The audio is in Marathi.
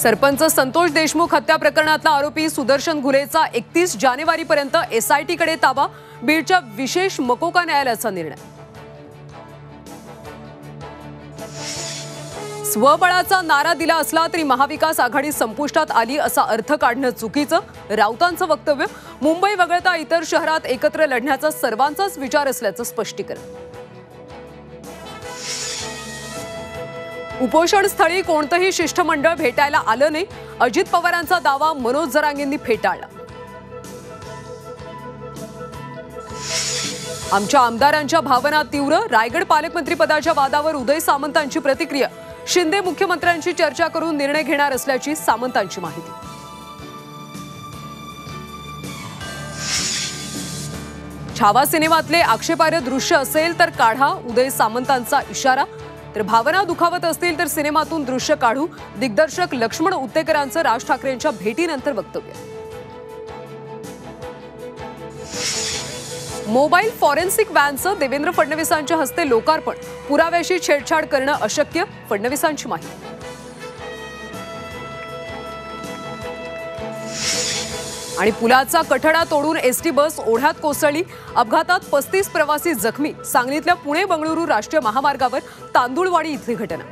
सरपंच संतोष देशमुख हत्या प्रकरणातला आरोपी सुदर्शन घुलेचा 31 जानेवारीपर्यंत एसआयटी कडे ताबा। बीडच्या विशेष मकोका न्यायालयाचा निर्णय। स्वबळाचा नारा दिला असला तरी महाविकास आघाडी संपुष्टात आली असा अर्थ काढणं चुकीचं, राऊतांचं वक्तव्य। मुंबई वगळता इतर शहरात एकत्र लढण्याचा सर्वांचाच विचार असल्याचं स्पष्टीकरण। उपोषण स्थळी कोणतंही शिष्टमंडळ भेटायला आलं नाही, अजित पवारांचा दावा मनोज जरांगेंनी फेटाळला। आमच्या आमदारांच्या भावना तीव्र, रायगड पालकमंत्रीपदाच्या वादावर उदय सामंतांची प्रतिक्रिया। शिंदे मुख्यमंत्र्यांशी चर्चा करून निर्णय घेणार असल्याची सामंतांची माहिती। छावा सिनेमातले आक्षेपार्ह दृश्य असेल तर काढा, उदय सामंतांचा इशारा। तर भावना दुखावत असतील तर सिनेमातून दृश्य काढू, दिग्दर्शक लक्ष्मण उत्तेकरांचं राज ठाकरेंच्या भेटीनंतर वक्तव्य। मोबाईल फॉरेन्सिक व्हॅनचं देवेंद्र फडणवीसांच्या हस्ते लोकार्पण। पुराव्याशी छेडछाड करणं अशक्य, फडणवीसांची माहिती। आणि पुलाचा कठडा तोडून एसटी बस ओढ्यात कोसळली। अपघातात 35 प्रवासी जखमी। सांगलीतल्या पुणे बंगळुरू राष्ट्रीय महामार्गावर तांदुळवाडी इथली घटना।